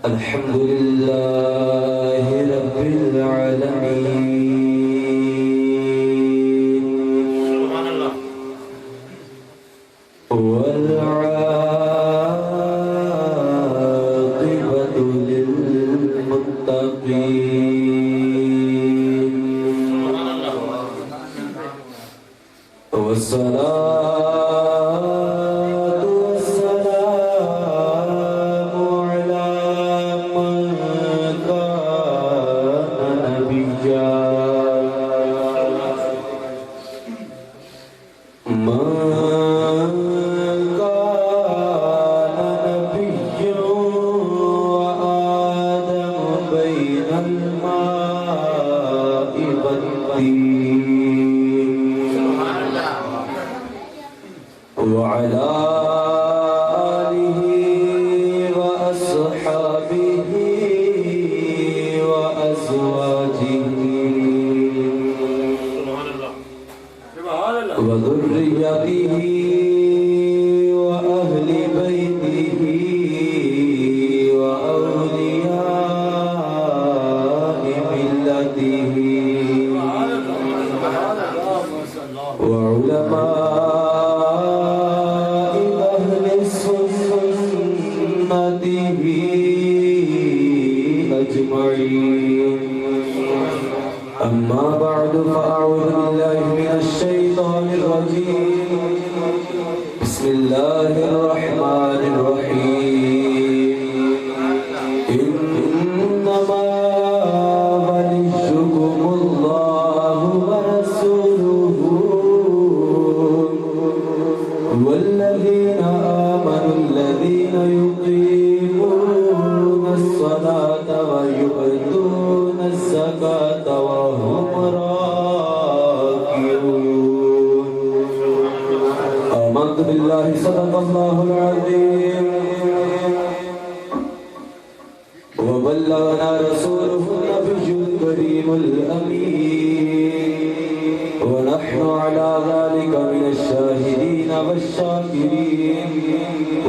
الحمد لله رب العالمين سبحان الله والعاقبة للمتقين سبحان الله والصلاة والسلام على من كان نبيا وآدم بين الماء والطين سبحان الله وعلى آله وأصحابه وأزواجه سبحان الله سبحان الله وذريته وأهل بيته وأولياء ملته وعلماء أهل سنته أجمعين أما بعد فأعوذ بالله من الشيطان الرجيم بسم الله الرحمن الرحيم إنما وليكم الله ورسوله والذين آمنوا الذين يقيمون الصلاة ويؤتون الزكاة وهم راكعون آمنت بالله صدق الله العظيم وبلغنا رسوله النبي الكريم الأمين ونحن على ذلك من الشاهدين والشاكرين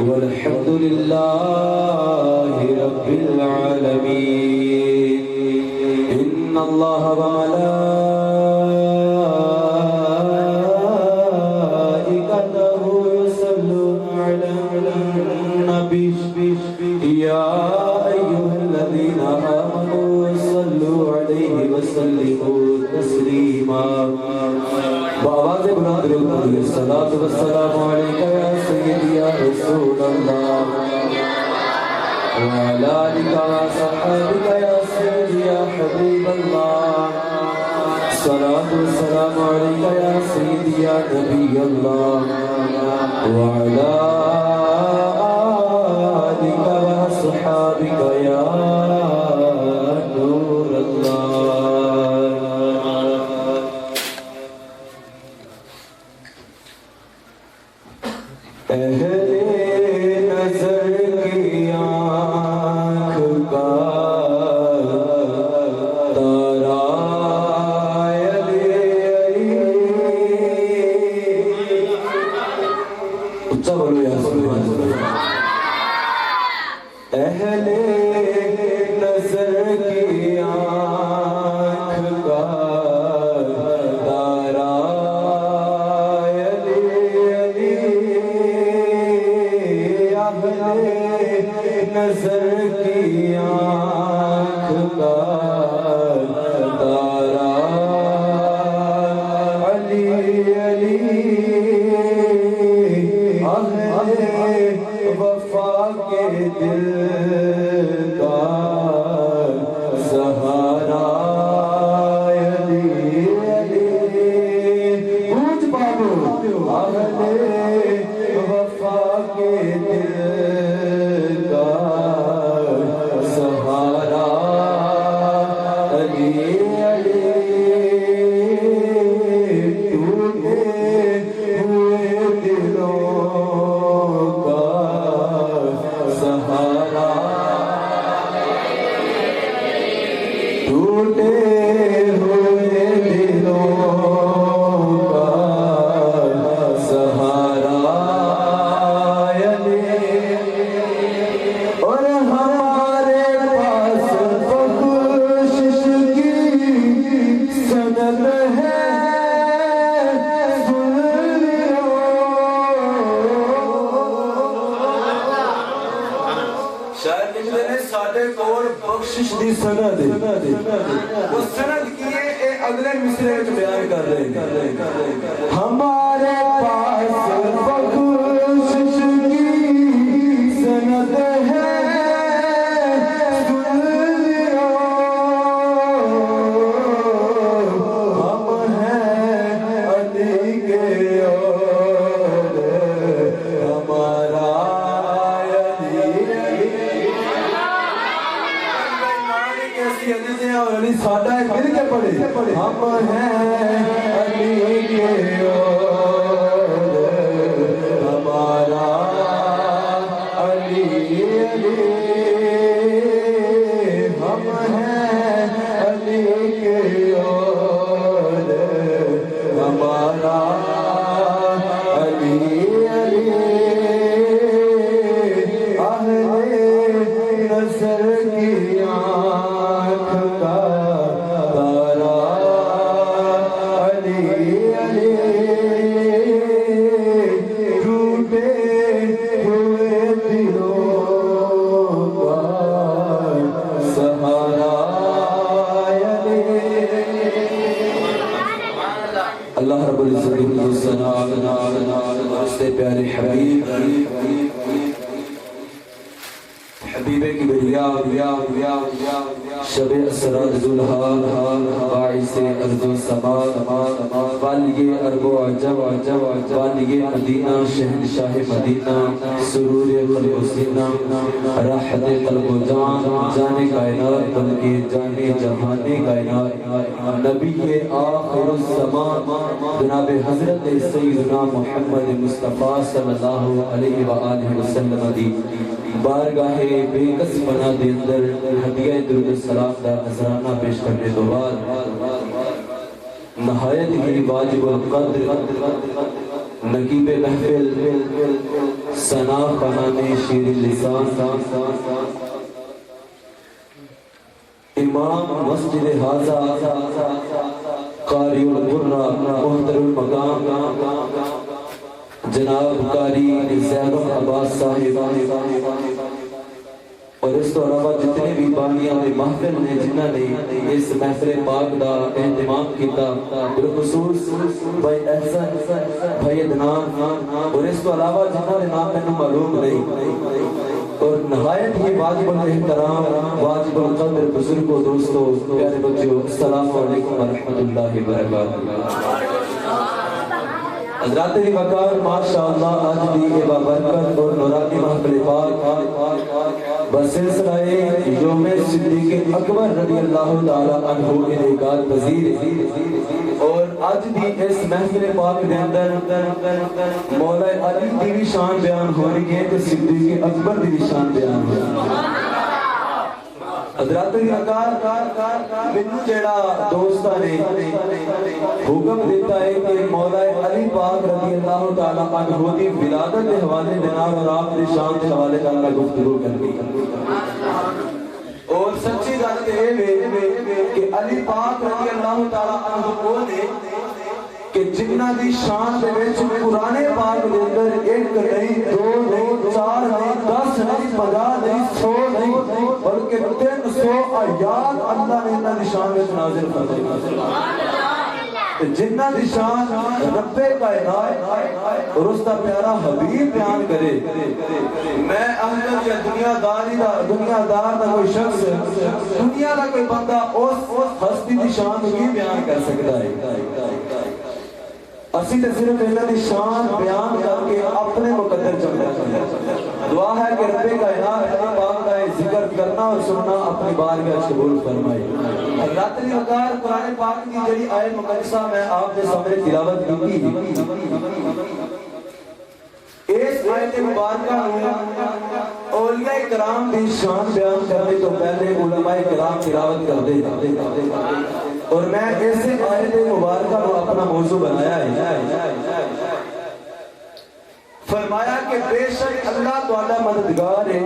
والحمد لله رب العالمين إن الله وملائكته يصلون على النبي يا أيها الذين آمنوا صلوا عليه وسلموا تسليما بآواز بلند بالقول الصلاة والسلام عليك يا سيدي يا رسول الله وعلى آلك وصحبك يا سيدي يا حبيب الله الصلاة والسلام عليك يا سيدي يا نبي الله وعلى آلك وأصحابك يا نور الله اہل نظر کی آنکھ کا تارا علی اچھا بولو یا سبحان اللہ اہل نظر کی آنکھ کا تارا علی نظر کی آنکھ کا تارا علی علی اہل وفا کے دل کا سہارا علی علی پوچھ بابو اہل وفا کے دل سہارا علی علی ٹوٹے ہوئے دلوں کا سہارا ٹوٹے ہوئے دلوں کا سہارا بخشش دی سند وہ سند کی ہے اگلے مصرے میں بیان کر رہے ہیں ہمارے پاس بخشش کی سند ہے ساڈا مل کے پڑھے ہم ہیں علی کے اور ہمارا علی علی ہم ہیں علی کے اور ہمارا علی علی اہل نظر کی آنکھ کا اللہ رب العزت کی ثنا سے پیارے حبیب حبیب کی بریا شب اسرار ذوالحا باعث ارض و سما والی عرب و عجب والی مدینہ شہنشاہ مدینہ سرور قلب و سینہ راحت قلب و جان کائنات بلکہ جان جہان کائنات نبی آخر الزمان جناب حضرت سیدنا محمد مصطفیٰ صلی اللہ علیہ وآلہ وسلم دی بارگاہ بے کس بنا دے اندر ہدیہ درود السلام دا نذرانہ پیش کرنے تو بعد نہایت ہی واجب القدر نقیب محفل ثنا خانہ شیر لسان امام مسجد حاضر قاری القرآن محترم المقام جناب قاری زینب عباس صاحب اور اس تو علاوہ جتنے بھی بانیاں دے محفل نے جنہ نے اس محفل پاک دا اہتمام کیتا بالخصوص بھائی احسن بھائی ادنان اور اس تو علاوہ جنہ نے نام میں معلوم نہیں اور نہایت ہی واجب الاحترام واجب القدر بزرگ و دوستو پیارے بچوں السلام علیکم ورحمۃ اللہ وبرکاتہ حضرات وقار ماشاءاللہ آج بھی بابرکت اور نورانی محفل پاک بسلسلہ یوم صدیق اکبر رضی اللہ تعالی عنہ انعقاد پذیر اور آج بھی اس محفل پاک کے اندر مولا علی کی بھی شان بیان ہو رہی ہے کہ صدیق اکبر کی بھی شان بیان ہو رہی ہے حضرات وقار منو جیڑا دوستہ نے حکم دیتا ہے کہ مولا علی پاک رضی اللہ تعالیٰ عنہ دی ولادت حوالے جناب اور آپ نے شان کے حوالے کا اللہ گفتگو کرنی اور سچی بات کہ علی پاک رضی اللہ تعالیٰ عنہ کو نے کہ جنہ دی شان دے وچ قرآن پاک دے اندر ایک نہیں دو نہیں چار نہیں 10 نہیں 50 نہیں 100 نہیں بلکہ 300 آیات اللہ نے انہاں دی شان وچ نازل فرمائی جنہ دی شان رب کائنات اور اس کا پیارا حبیب بیان کرے میں احمد یا دنیا دار دا کوئی شخص دنیا دا کوئی بندہ اس ہستی دی شان کی بیان کر سکتا ہے اسی تے صرف اللہ دی شان بیان کر کے اپنے مقدر چلنا چاہیے دعا ہے کہ رب کائنات اپنی پاک کا ذکر کرنا اور سننا اپنی بارگاہ قبول فرمائے حضرات وقار قرآن پاک کی جڑی آیت مقدسہ میں آپ کے سامنے تلاوت کی اس آیت مبارکہ اولیاء کرام دی شان بیان کرنے تو پہلے علماء کرام تلاوت کرتے ہیں اور میں ایسے آیت مبارکہ کو اپنا موضوع بنایا ہے فرمایا کہ بے شک اللہ تواڈا مددگار ہے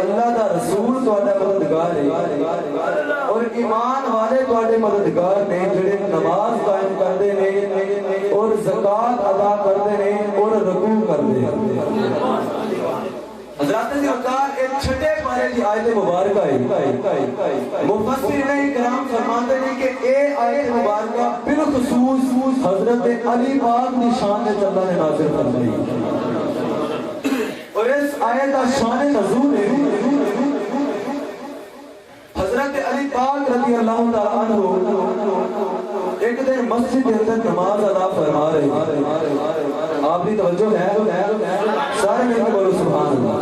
اللہ دا رسول تواڈا مددگار ہے اور ایمان والے تواڈے مددگار نے جڑے نماز قائم کردے نے اور زکات ادا کردے نے اور رکوع کردے ہیں حضرات نے وقار ایک چھٹے پارے کی آیت مبارکہ ہے مفسرین کرام فرماتے ہیں کہ اے آیت مبارکہ بالخصوص حضرت علی پاک کی شان میں اللہ نے نازل فرمائی اور اس آیت کا شان نزول ہے حضرت علی پاک رضی اللہ تعالیٰ عنہ ایک دن مسجد کے اندر نماز ادا فرما رہے ہیں آپ کی توجہ ہے سارے مل کے بولو سبحان اللہ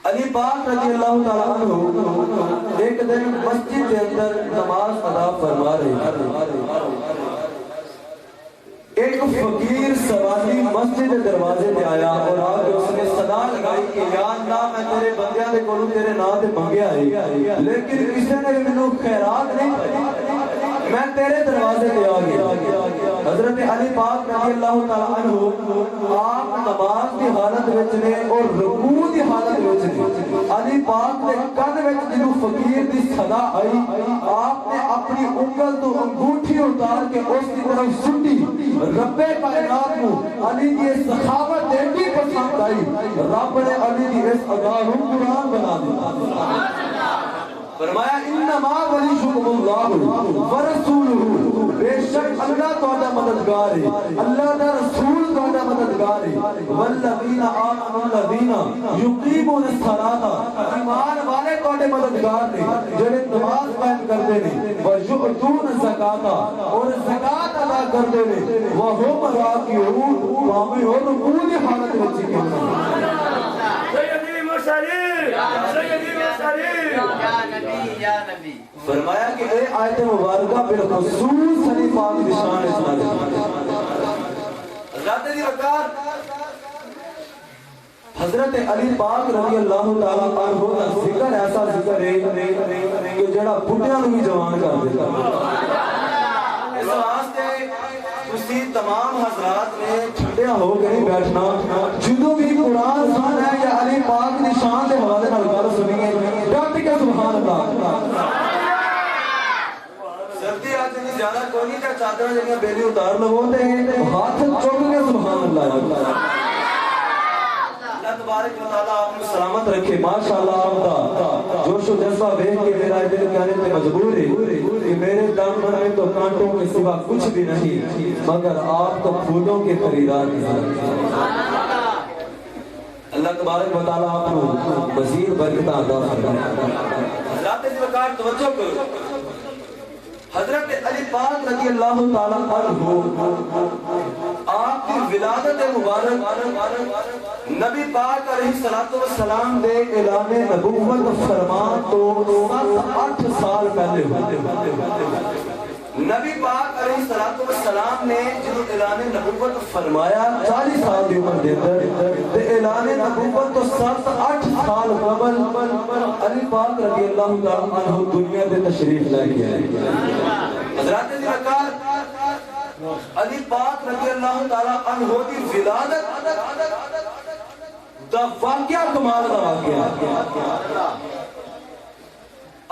علی پاک رضی اللہ تعالیٰ عنہ ایک دن مسجد کے اندر نماز ادا فرما رہے ہیں ایک فقیر سوالی مسجد دروازے پہ آیا اور آگے اس نے صدا لگائی کہ یا اللہ میں تیرے بندیاں دے کولوں تیرے نام تے منگیا ہے لیکن کسی نے منوں خیرات نہیں پائی میں تیرے دروازے پہ آ گیا حضرت علی پاک رضی اللہ تعالیٰ عنہ آپ نماز کی حالت وچ نے اور رکوع کی حالت وچ نے علی پاک نے کن وچ جنوں فقیر دی صدا آئی آپ نے اپنی انگل تو انگوٹھی اتار کے اس کی طرف سٹی رب کائنات کو علی کی سخاوت ایڈی پسند آئی رب نے علی کی اس ادا کو قرآن بنا دیا فرمایا انما ولیکم اللہ ورسولہ بے شک اللہ تہاڈا مددگار ہے اللہ دا رسول تہاڈا مددگار ہے والذین آمنوا الذین یقیمون الصلاۃ ایمان والے تہاڈے مددگار نے جڑے نماز قائم کرتے ہیں ویؤتون الزکاۃ اور زکات ادا کرتے ہیں وہم راکعون واویں اور رکوع کی حالت وچ ہیں سیدی مرسلین سیدی مرسلین یا نبی فرمایا کہ اے آیت مبارکہ بالخصوص علی پاک کی شان ہے حضرت دی وقار حضرت علی پاک رضی اللہ تعالیٰ عنہ کا ذکر ایسا ذکر ہے کہ جڑا بڈھیاں نوں بھی جوان کر دیتا اس واسطے اسی تمام حضرات نے ٹھنڈیاں ہو کے نہیں بیٹھنا جدوں بھی قرآن سننا ہے یا علی پاک کی شان کے حوالے نال گل سنیے ڈٹ کے سبحان اللہ سردی آج نہیں زیادہ کوئی نہیں چادر جڑیاں بیلی اتار لو تے ہاتھ چک کے سبحان اللہ اللہ تبارک و تعالی آپ کو سلامت رکھے ماشاءاللہ آپ دا جوش و جذبہ دیکھ کے میرا دل کہنے پہ مجبور ہے کہ میرے دم میں تو کانٹوں کے سوا کچھ بھی نہیں مگر آپ تو پھولوں کے خریدار ہیں اللہ تبارک و تعالی آپ کو مزید برکت عطا فرمائے حضرات اس وقت توجہ کرو حضرت علی پاک رضی اللہ تعالیٰ عنہ آپ کی ولادت مبارک نبی پاک علیہ السلام دے اعلان نبوت فرمان تو 7-8 سال پہلے نبی پاک علیہ السلام نے جنہوں اعلان نبوت فرمایا 40 سال دی عمر دے اندر اعلان نبوت تو 7-8 سال قبل علی پاک رضی اللہ تعالیٰ عنہ دنیا دے تشریف لے کے آئے حضرات دی وقار علی پاک رضی اللہ تعالیٰ عنہ کی ولادت دا واقعہ کمال دا واقعہ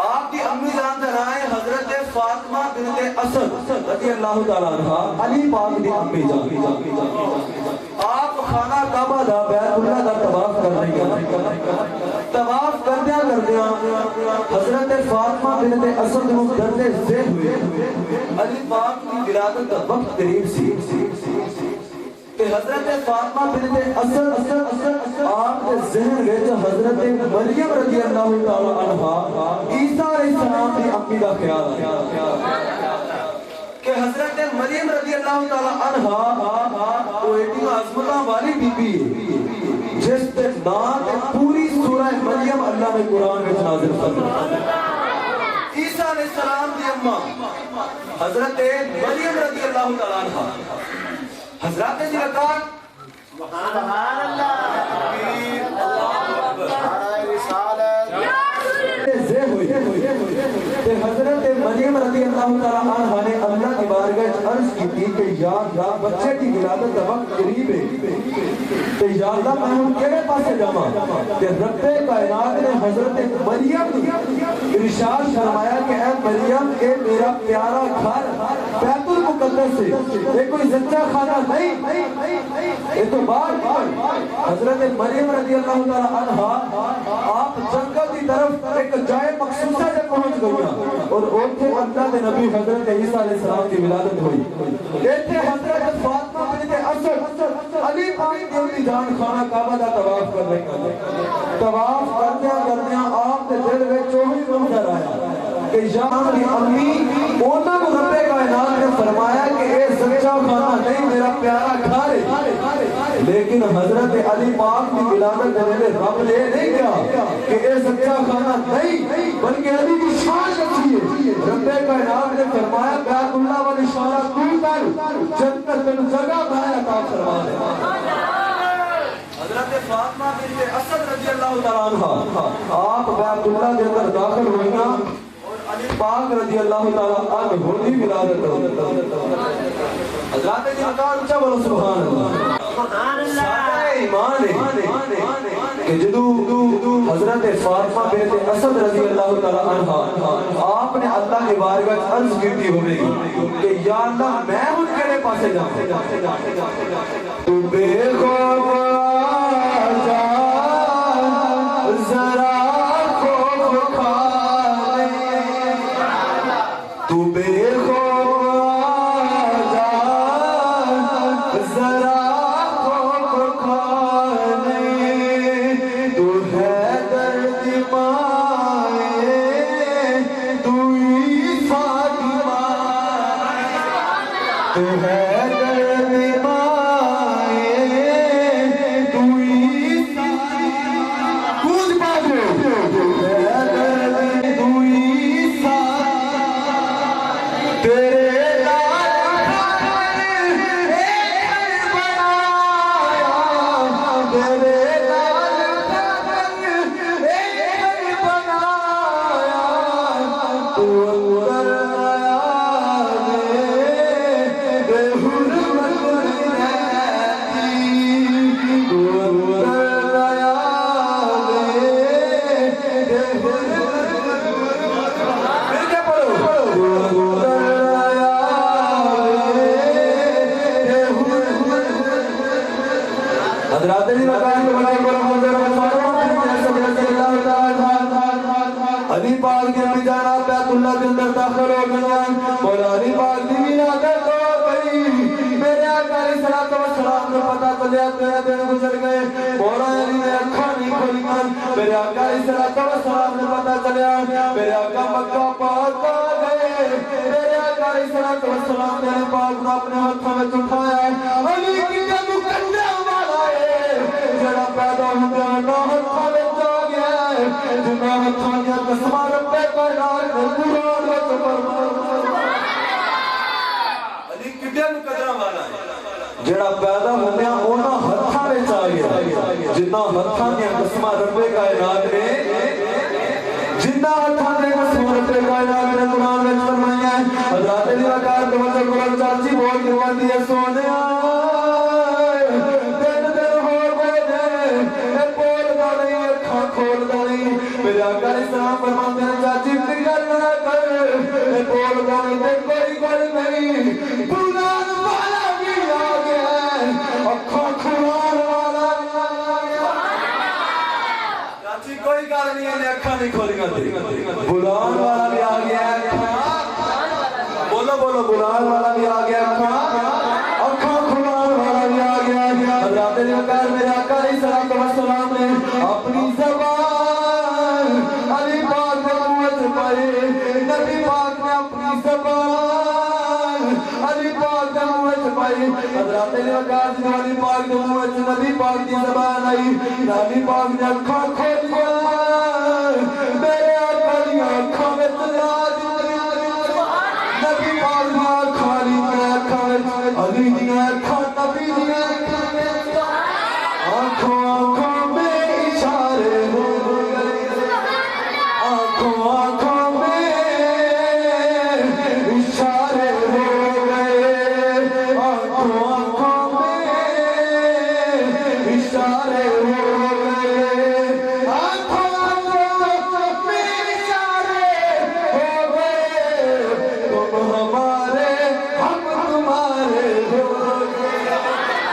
آپ کی امی جان درائے حضرت فاطمہ بنت اسد رضی اللہ تعالیٰ عنہ علی پاک دی امی جان آپ خانہ کعبہ دا بیت اللہ دا طواف کر رہی ہیں طواف کردیاں حضرت فاطمہ بنت اسد کو ڈرتے ذہن ہوئے علی پاک کی ولادت کا وقت قریب سی کہ حضرت فاطمہ بنت اسد آپ کے ذہن وچ حضرت مریم رضی اللہ تعالی عنہا عیسیٰ علیہ السلام کی امی کا خیال آیا کہ حضرت مریم رضی اللہ تعالی عنہا وہ ایک عظمتاں والی بی بی ہے جس کے نام پوری سورہ مریم اللہ نے قرآن میں نازل فرمائی عیسیٰ علیہ السلام کی اماں حضرت مریم رضی اللہ تعالی عنہا حضرات جی لکار سبحان اللہ حضرت مریم رضی اللہ تعالیٰ عنہ نے اللہ کی بارگاہ عرض کی تھی کہ یا بچے کی ولادت کا وقت قریب ہے کہ یا اللہ میں ہوں کیڑے پاسے جاواں کہ رب کائنات نے حضرت مریم ارشاد فرمایا کہ اے مریم اے میرا پیارا گھر بیت المقدس مقدس ہے، یہ کوئی زچہ خانہ نہیں، یہ تو بار حضرت مریم رضی اللہ تعالیٰ عنہ آپ جنگل کی طرف ایک جائے مخصوصہ سے پہنچ گئی اور اوتھے اللہ کے نبی حضرت عیسیٰ علیہ السلام کی ولادت ہوئی۔ ایتھے حضرت فاطمہ بنت اسد علی پاک دی جان خانہ کعبہ دا طواف کر رہے ہیں، طواف کردیا آپ کے دل میں چوہی منظر آیا کہ یہاں کی امی اونا کو رب کائنات نے فرمایا کہ اے سچا خانہ نہیں میرا پیارا گھر ہے، لیکن حضرت علی پاک کی ولادت دینے رب نے نہیں کیا کہ اے سچا خانہ نہیں بلکہ علی کی شان رکھی ہے۔ رب کائنات نے فرمایا بیت اللہ والی شانہ تو کر جنت جگہ میں عطا فرما دے۔ حضرت فاطمہ بنت اسد رضی اللہ تعالیٰ عنہ آپ بیت اللہ کے اندر داخل ہوئیاں اور علی پاک رضی اللہ تعالیٰ عنہ کی ولادت ہوئی۔ حضرات جی مکان اونچا بولو سبحان اللہ۔ سبحان اللہ۔ سارا ایمان ہے کہ جدو حضرت فاطمہ بنت اسد رضی اللہ تعالیٰ عنہ آپ نے اللہ کی بارگاہ عرض کی ہوئے کہ یا اللہ میں ان کے پاسے جاؤں تو بے خوف آجا ذرا خوف کھا لے، تو بے خوف آجا ذرا خوف کھا لے، تو ہے درد مائے تو عیسیٰ کی ماں، تو ہے درد مائے تو عیسیٰ کود پاجو، تو ہے درد تو عیسیٰ تیرے لال ایک بنایا، تیرے لال ایک بنایا، تو اندر آیا بے حرمت رہتی، تو اندر آیا بے حرمت مل کے پڑھو، تو اندر آیا بے حرمت۔ حضرات علی مکان کے بڑے بڑے منظر علی پاک کی امی جان آپ بیت اللہ کے اندر داخل ہو گئے، مولا علی پاک کی ولادت ہو گئی۔ میرے آقا علیہ السلام کو پتہ چلیا 3 دن گزر گئے، مولا علی نے اکھاں نہیں کھولیاں۔ میرے آقا علیہ السلام نے پتہ چلیا میرے آقا مکہ پاک آ گئے۔ میرے آقا علیہ السلام نے علی پاک کو اپنے ہاتھوں میں اٹھایا، علی کی جب کنڈے والا ہے جڑا پیدا ہوتا ہے نہ ہاتھوں میں آ گیا ہے، جنہ ہاتھوں میں قسمہ رب کائنات نے قرآن و فرمایا۔ علی کڈے مقدرہ والا ہے جڑا پیدا ہوتا ہے اونا ہاتھوں میں آ گیا، جنہ ہاتھوں میں قسمہ رب کائنات نے جنہ ہاتھوں میں قسمہ رب کائنات نے قرآن و فرمایا۔ حضرات علی وقار توجہ قرآن چاچی بہت دیواتی ہے سونے میرے آقا علیہ السلام فرماتے ہیں چاچی فکر نہ کر، بول گانے دے کوئی گل نہیں، بلان والا بھی آ گیا ہے، اکھاں کھلان والا بھی آ گیا۔ چاچی کوئی گل نہیں ہے، اکھاں نہیں کھولیاں تھی، بلان والا بھی آ گیا ہے، بولو بولو بلان والا بھی آ گیا ہے، اکھاں کھلان والا بھی آ گیا ہے۔ حضرات علی وقار میرے آقا علیہ السلام نے اپنی زبان علی پاک نے قوت پائی، نبی پاک نے اپنی زبان علی پاک نے قوت پائی۔ حضرات علی وقار جب علی پاک نے قوت نبی پاک کی زبان آئی، نبی پاک نے اکھاں کھولیا، میرے آقا دی اکھاں میں تلاج نبی پاک نے اکھاں لی میں اکھاں علی دی اکھاں نبی دی آنکھوں آنکھوں میں اشارے ہو گئے، آنکھوں آنکھوں میں اشارے ہو گئے، آنکھوں آنکھوں میں اشارے ہو گئے، آنکھوں آنکھوں میں اشارے ہو گئے، تم ہمارے ہم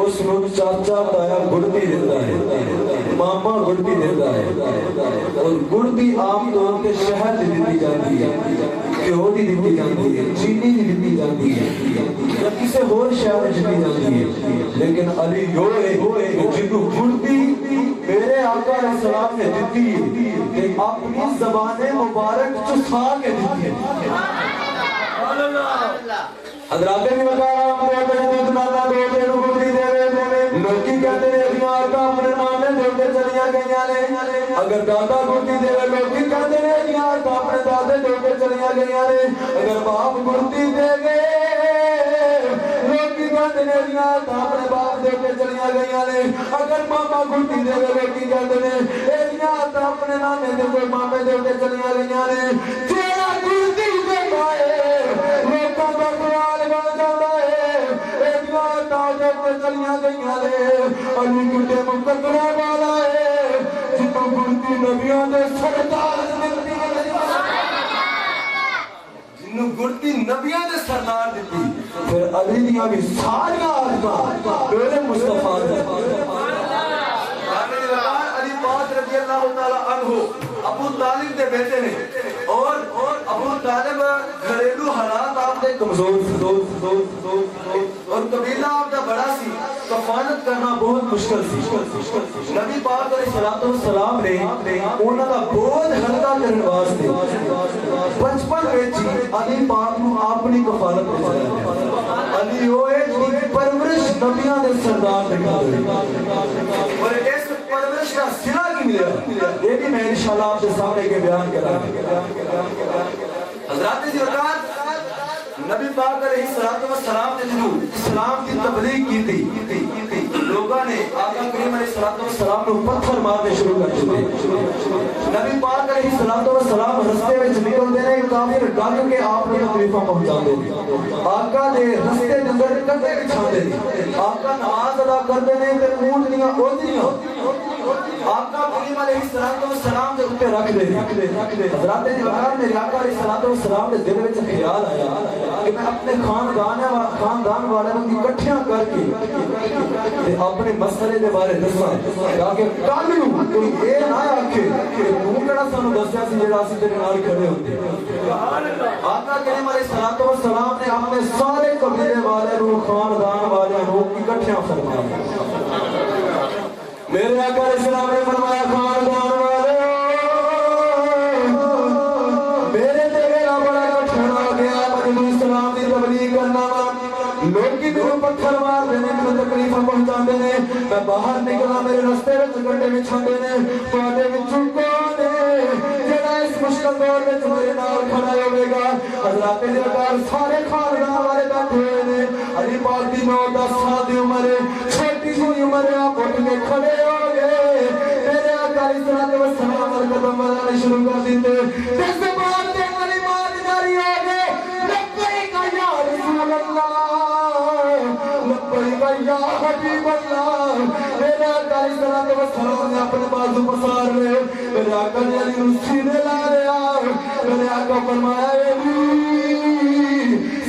اس کو چاچا تایا گڑتی دیتا ہے، ماما گڑتی دیتا ہے، اور گڑتی عام طور پہ شہد دیتی جاتی ہے، گھیو دی دیتی جاتی ہے، چینی دی دیتی جاتی ہے، یا کسی اور شہد دیتی جاتی ہے، لیکن علی یو ہے جنہوں گڑتی میرے آقا علیہ السلام نے دیتی ہے کہ اپنی زبان مبارک چسا کے دیتی ہے۔ حضرات بھی بتا رہا ہوں کہ دودھ نانا دو تیرو گڑتی دے لوکی کہتے ہیں ابھی آقا اپنے ماں میں دیتے چلیاں گئیاں نے، اگر دادا گڑتی دے لوکی کہتے ہیں ابھی آقا اپنے دادے دیتے چلیاں گئیاں نے، اگر باپ گڑتی دے گئے لوکی کہتے ہیں ابھی آقا اپنے باپ دیتے چلیاں گئیاں نے، اگر ماما گڑتی دے لوکی کہتے ہیں ابھی آقا اپنے نانے دیتے مامے دیتے چلیاں گئیاں نے، تیرا گڑتی دے گئے لوکاں کا خیال بن جاتا ہے، ایڈیاں تاجے تے چلیاں گئیاں نے، علی گڈے مقدرہ والا ہے جتوں گڑتی نبیوں دے سردار دیتی جنوں گڑتی نبیوں دے سردار دیتی، پھر علی دیاں بھی ساریاں آرزاں میرے مصطفیٰ دے علی پاک رضی اللہ تعالیٰ عنہ ابو طالب دے بیٹے نے، اور ابو طالب گھریلو حالات آپ دے کمزور اور قبیلہ آپ دا بڑا سی، کفالت کرنا بہت مشکل سی۔ نبی پاک علیہ السلام نے انہاں دا بہت ہلکا کرنے واسطے بچپن وچ علی پاک نو اپنی کفالت وچ لایا۔ علی ہوئے جی پرورش نبیاں دے سردار نے کری، اور اس پرورش کا صلہ کی ملیا یہ بھی میں انشاءاللہ آپ کے سامنے کے بیان کرا حضرات جی وقت نبی پاک علیہ السلام نے جو اسلام کی تبلیغ کی تھی لوگوں نے آقا کریم علیہ السلام کو پتھر مارنے شروع کر چکے۔ نبی پاک علیہ السلام رستے میں نکل دے رہے کافر ڈنگ کے آپ نے تکلیفاں پہنچا دے، آقا دے رستے دے اندر کدے بچھا دے، آقا نماز ادا کر دے تے اونٹنیاں اونجیاں آقا کریم علیہ السلام دے اوپر رکھ دے۔ حضرات جی وقت میرے آقا علیہ السلام دے دل وچ خیال آیا کہ میں اپنے خاندان والوں کی اکٹھیاں کر کے اپنے مسئلے دے بارے دساں تاکہ کل نوں کوئی اے نہ آکھے کہ تو کیڑا سانوں دسیا سی جڑا اسی تیرے نال کھڑے ہوندے۔ آقا کریم علیہ السلام نے اپنے سارے قبیلے والے نوں خاندان والے نوں اکٹھیاں فرمایا۔ میرے آقا علیہ السلام نے فرمایا خاندان والے میرے تیرا بڑا کٹھن آ گیا، مجھے اسلام دی تبلیغ کرنا لوگ کی میرے پتھر مار دینے میں تکلیفاں پہنچا دینے، میں باہر نکلا میرے رستے میں گڈے بچھا دینے تواڈے وچوں کون ہے جڑا اس مشکل دور میں میرے نال کھڑا ہوے گا۔ حضرات جلال سارے خاندان والے بیٹھے ہوئے نے، علی پاک دی 9-10 سال دی عمر ہے، چھوٹی سی عمر ہے، آپ اٹھ کے کھڑے ہو گئے، میرے آقا علیہ السلام اور قدم بڑھانے شروع کر دیتے، جس بات تے علی بات جاری ہو گئے، لبیک یا رسول اللہ لبیک یا حبیب اللہ۔ میرے آقا علیہ السلام نے اپنے بازو پسار لے، میرے آقا نے علی نو سینے لا لیا، میرے آقا فرمایا علی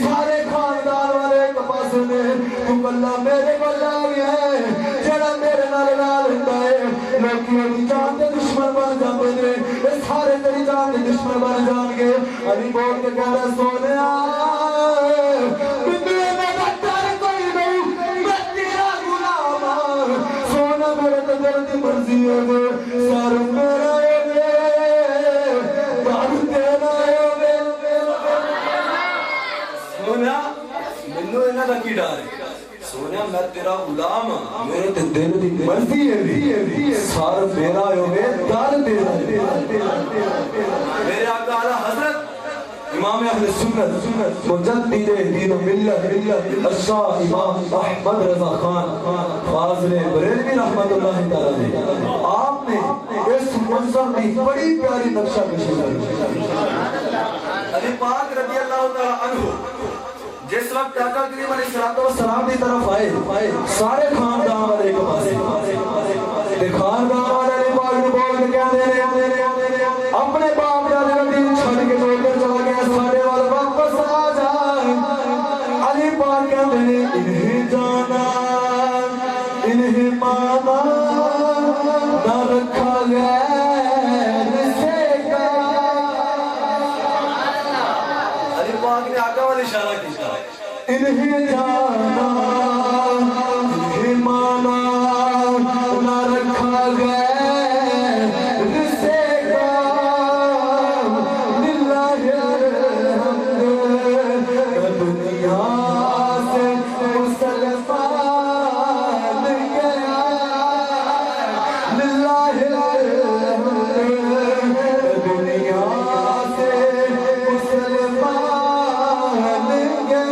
سارے خاندان والے ایک پاس نے، تو اللہ میرے بلا گیا ہے جڑا میرے نال ہوندا ہے، لوکیاں دی جان دے دشمن بن جاندے نے، اے سارے تیری جان دے دشمن بن جان گے۔ علی بول کے کہدا سونیا مرضی ہے سر میرا سونا مینوں انہاں دا کی ڈر ہے، سونا میں تیرا غلام ہاں، میرے تے دل دی مرضی ہے سر میرا ہوے در تیرا۔ میرے آقا اعلی حضرت امام اہل سنت مجدد دین و ملت الشاہ امام احمد رضا خان فاضل بریلوی رحمت اللہ تعالی نے آپ نے اس منظر کی بڑی پیاری نقشہ کشی کی۔ علی پاک رضی اللہ تعالی عنہ جس وقت آقا کریم علیہ السلام کی طرف آئے، سارے خاندان والے ایک پاسے خاندان والے علی پاک نے بول کے کیا دے رہے اپنے باپ دادے کا دین چھوڑ کے چھوڑ کر چلا گیا، سارے والے واپس آ جائے۔ علی پاک کہتے ہیں انہیں جانا انہیں جانا انہیں مانا نہ رکھا غیر سے کام للہ الحمد دنیا سے مسلمان گیا للہ الحمد دنیا سے مسلمان گیا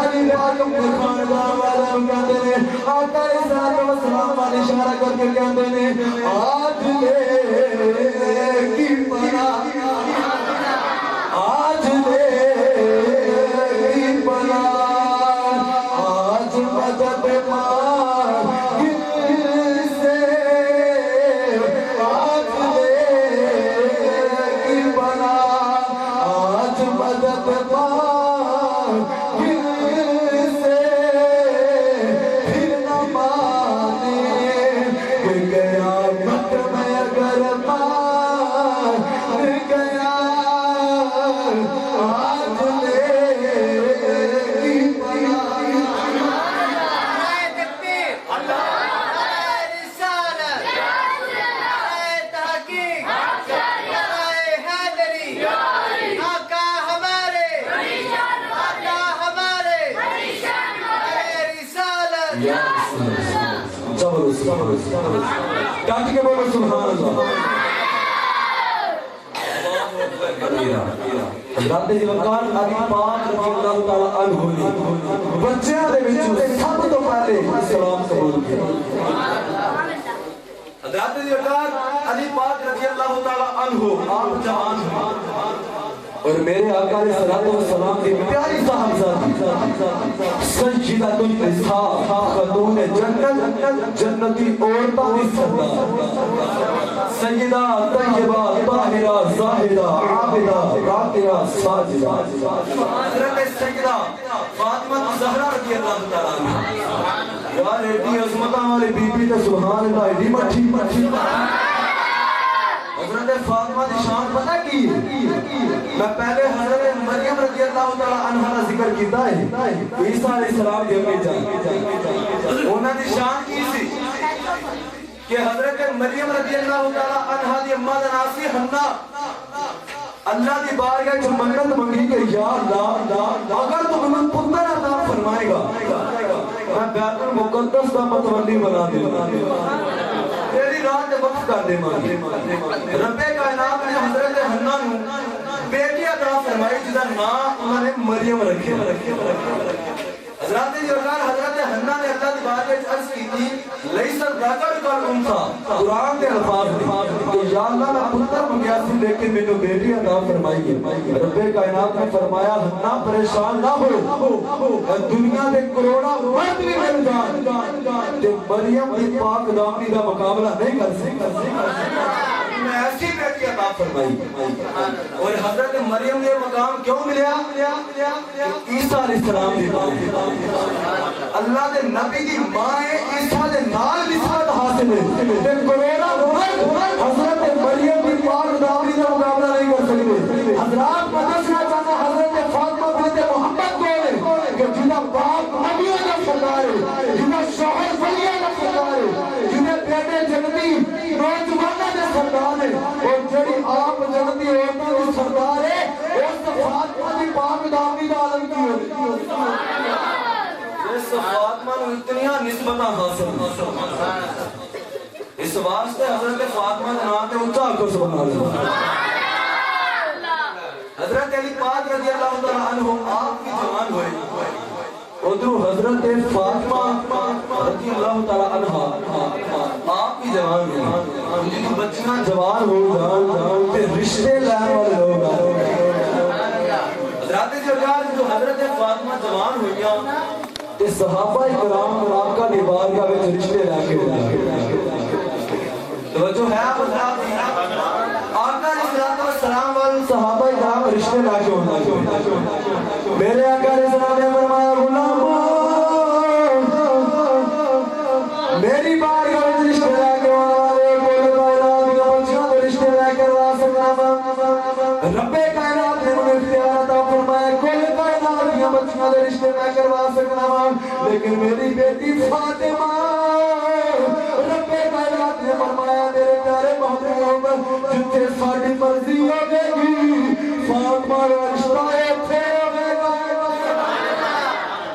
علی پاک کے خاندان والے کہتے ہیں آقا صلی اللہ علیہ وسلم اشارہ کر کے کہتے ہیں آج لے کی پناہ آج لے کی پناہ آج مدد مانگ سے آج لے کی پناہ آج مدد مانگ سے پھر نہ مانے کہ قیامت میں اگر مان گیا آج لے کی پناہ نعرہ تکبیر، نعرہ رسالت، نعرہ تحقیق، نعرہ حیدری، آقا ہمارے، آقا ہمارے، نعرہ رسالت۔ ڈانٹ کے بولو سبحان اللہ۔ حضرت جی وقار علی پاک رضی اللہ تعالیٰ عنہ نے بچیاں دے وچوں سب تو پہلے اسلام قبول کیا۔ حضرت جی وقار علی پاک رضی اللہ تعالیٰ عنہ آپ جوان ہیں اور میرے آقا علیہ السلام کی پیاری صاحبزادی سیدۃ النساء خاتون جنت جنتی عورتوں کی سردار سیدہ طیبہ طاہرہ زاہدہ عابدہ راکعہ ساجدہ حضرت سیدہ فاطمہ الزہرا رضی اللہ تعالیٰ عنہ یار ایڈی عظمتاں والی بی بی تے سبحان اللہ ایڈی مٹھی حضرت فاطمہ دی شان پتہ کی ہے میں پہلے حضرت مریم رضی اللہ تعالیٰ عنہ کا ذکر کیتا ہے عیسیٰ علیہ السلام دی امی جان انہاں دی شان کی سی کہ حضرت مریم رضی اللہ تعالیٰ عنہ دی اماں دا نام سی حنا اللہ دی بارگاہ وچ منت منگی کہ یا اللہ اگر تو مجھے پتر عطا فرمائے گا میں بیت المقدس کا متولی بنا دوں گا تیری رات وقف کر دے مانگی رب کائنات نے حضرت حنا نو بیٹی عطا فرمائی جس کا نام انہوں نے مریم رکھے حضرت جرگار حضرت حنا نے اللہ دی بارگاہ وچ عرض کی تھی لیس الذکر کالانثی قرآن کے الفاظ کہ یا اللہ میں پتر منگیا سی لیکن مینوں بیٹی عطا فرمائی ہے رب کائنات نے فرمایا حنا پریشان نہ ہو دنیا دے کروڑا مرد بھی مل جان تے مریم دی پاک دامنی دا مقابلہ نہیں کر سکتا میں ایسی بیٹی عطا فرمائی اور حضرت مریم نے مقام کیوں ملیا عیسیٰ علیہ السلام دی ماں اللہ دے نبی دی ماں عیسیٰ دے نال نسبت حاصل ہے تے کروڑا حضرت مریم دی پاک دامنی دا مقابلہ نہیں کر سکتے حضرات مدرسہ چاہتا حضرت فاطمہ بنت محمد کو ہے کہ جنہ باپ نبیوں کا سردار ہے جنہ شوہر ولیوں کا سردار ہے جنہ بیٹے جنتی نوجوانہ کے سردار ہے اور جڑی آپ جنتی عورتوں کی سردار ہے اس فاطمہ دی پاک دامنی دا عالم کی ہے اس فاطمہ نو اتنیاں نسبتاں حاصل اس واسطے حضرت فاطمہ کے نام تے اونچا آکھو سبحان اللہ حضرت علی پاک رضی اللہ تعالیٰ عنہ آپ کی جوان ہوئے ادھر حضرت فاطمہ رضی اللہ تعالیٰ عنہ آپ کی جوان ہوئے جن بچیاں جوان ہو جان پہ رشتے لائن والے لوگ حضرت جو حضرت فاطمہ جوان ہوئی تے صحابہ اکرام آقا دی بارگاہ وچ رشتے لے کے توجہ ہے آقا علیہ السلام والے صحابہ اکرام رشتے لے کے ہونا میرے آقا علیہ السلام نے فرمایا غلامو میری بارگاہ وچ رشتے لے کے والے کل کائنات کے بچیاں دے رشتے لے کے واسطے رب کائنات نے مجھے اختیار عطا فرمایا کل کائنات لیکن میری بیٹی فاطمہ رب کائنات نے فرمایا میرے پیارے محبوب جتنے ساڑی مرضی ہوگے گی فاطمہ کا رشتہ ایتھے ہوگے گا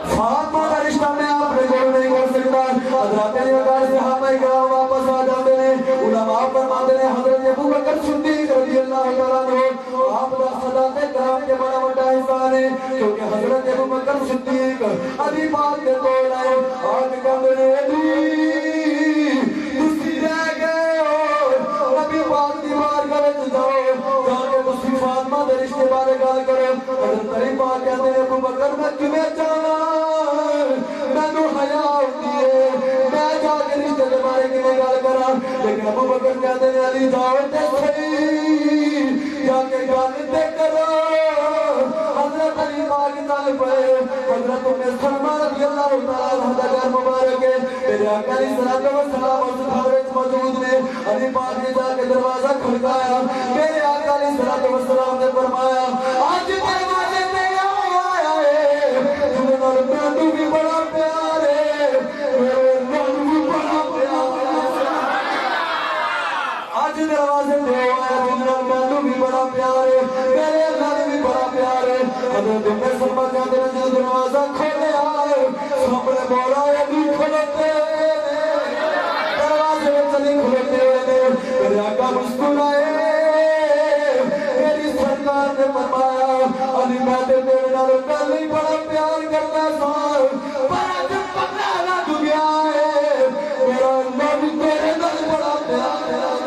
فاطمہ کا رشتہ میں آپ نے گول نہیں کر سکتا حضرات علی اکبر صحابہ کرام واپس آ جاتے ہیں علماء فرماتے ہیں حضرت ابو بکر صدیق رضی اللہ تعالیٰ عنہ آپ دا صداقت کرام کے بڑا بڑا حصہ ہے کیونکہ حضرت ابو بکر صدیق علی پاک کے کول آئے آج کہتے ہیں علی تسی رہ گئے ہو نبی پاک دی بارگاہ وچ جاؤ جا کے تسی فاطمہ دے رشتے بارے گل کرو حضرت علی پاک کہتے ہیں ابو بکر میں کیویں جاواں مینوں حیا ہوندی ہے میں جا کے رشتے دے بارے کیویں گل کراں لیکن ابو بکر کہتے ہیں علی جاؤ تے صحیح جا کے گل تے کرو حضرت علی پاک چل پئے حضرت ام سلمہ رضی اللہ تعالی عنہ دا گھر مبارک ہے میرے آقا علیہ الصلوۃ والسلام اس گھر وچ موجود نے علی پاک نے جا کے دروازہ کھڑکایا میرے آقا علیہ الصلوۃ والسلام نے فرمایا آج دروازے تے آیا ہے جنہاں نال مینوں بھی بڑا پیار ہے میرے نال بھی بڑا پیار ہے آج دروازے تے آیا جنہاں نال مینوں بھی بڑا پیار ہے میرے نال بھی بڑا پیار ہے حضرت ام سلمہ کہتے ہیں جو دروازہ کھولیا سامنے مولا علی کھلوتے دروازے میں چلی کھلوتے ہوئے میرے آقا مسکرائے میری سرکار نے فرمایا علی میں تیرے نال پہلے بڑا پیار کرتا تھا پر جب پتہ لگ گیا ہے میرا اللہ بھی تیرے نال بڑا پیار کرتا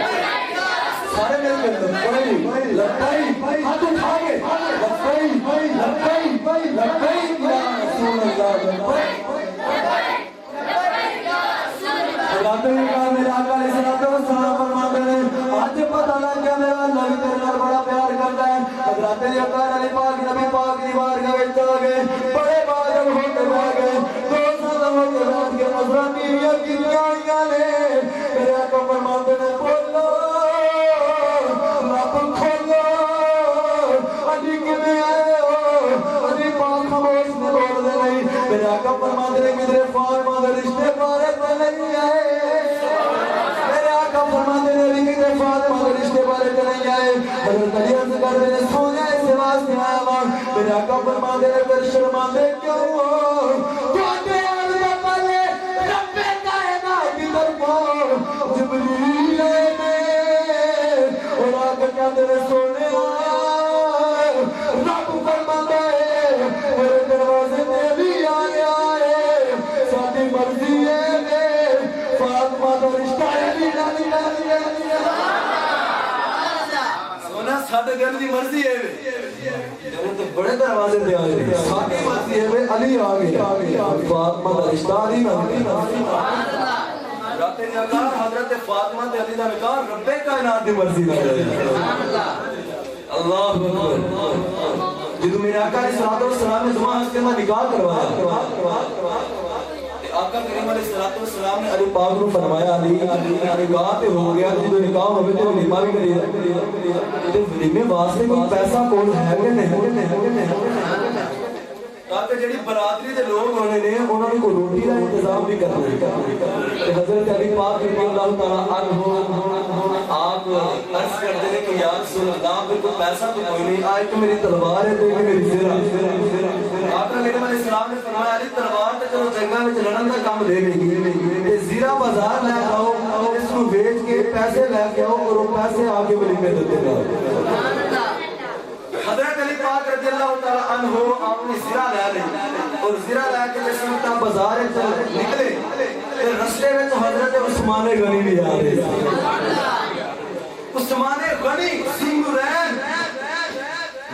سارے مل کے لبیک لبیک ہاتھ اٹھا کے لبیک لبیک لبیک یا رسول اللہ لبیک حضرت نے کہا میرے آقا علیہ الصلوۃ والسلام فرماتے ہیں آج پتہ لگ گیا میرا اللہ بھی تیرے نال بڑا پیار کرتا ہے حضرت نے کہا علی پاک نبی پاک کی بارگاہ وچ آ گئے بڑے باجب ہو کے بیٹھ گئے دو سال ہو کے بیٹھ کے نظراں میاں کی آئیاں نے میرے آقا فرماتے ہیں بولو رب کھولو علی کیویں آئے ہو علی پاک خاموش نے بول دے نہیں میرے آقا فرماتے ہیں کدھر فاطمہ دے رشتے بارے تے نہیں آئے میرے آقا فرماتے ہیں علی کدھر فاطمہ دے رشتے بارے تے نہیں آئے حضرت علی عرض کرتے ہیں سونے اس واسطے آیا ہوا میرے آقا فرماتے ہیں پھر شرماندے کیوں ہو تواڈے آل دا پہلے رب کائنات دی طرفوں جبریل نے اور آ کے کہتے ہیں سونے رب فرماتا ہے میرے دروازے تے علی آ گیا ہے ساری مرضی ہے فاطمہ دا رشتہ علی نال سونا ساڈے دل دی مرضی ہے تے بڑے دروازے تے آ گئے ساری مرضی ہے علی آ گیا فاطمہ دا رشتہ علی نال رات نے کہا حضرت فاطمہ تے علی دا نکاح رب کائنات دی مرضی نال اللہ اکبر جدو میرے آقا علیہ الصلوۃ والسلام نے زمان اس کے میں نکاح کروایا آقا کریم علیہ الصلوۃ والسلام نے علی پاک کو فرمایا علی نکاح تے ہو گیا جدو نکاح ہوے تے ولیمہ بھی کریے تے ولیمے واسطے کوئی پیسہ کول ہے کہ نہیں تاکہ جڑی برادری دے لوگ ہونے نے انہاں نوں کوئی روٹی دا انتظام بھی کرنا ہے تے حضرت علی پاک رضی اللہ تعالی عنہ آپ عرض کرتے ہیں کہ یا رسول اللہ بالکل پیسہ تو کوئی نہیں آئے کہ میری تلوار ہے دیکھ میری زرہ آقا علیہ السلام نے فرمایا علی تلوار تے چلو جنگاں وچ لڑن دا کام دے گی تے زرہ بازار لے آؤ اس کو بیچ کے پیسے لے کے آؤ اور وہ پیسے آ کے ولیمے دیتے جاؤ حضرت علی پاک رضی اللہ تعالی عنہ آپ نے زرہ لے لی اور زرہ لے کے جس وقت بازار نکلے تے رستے میں تو حضرت عثمان غنی بھی آ رہے عثمان غنی سنگرین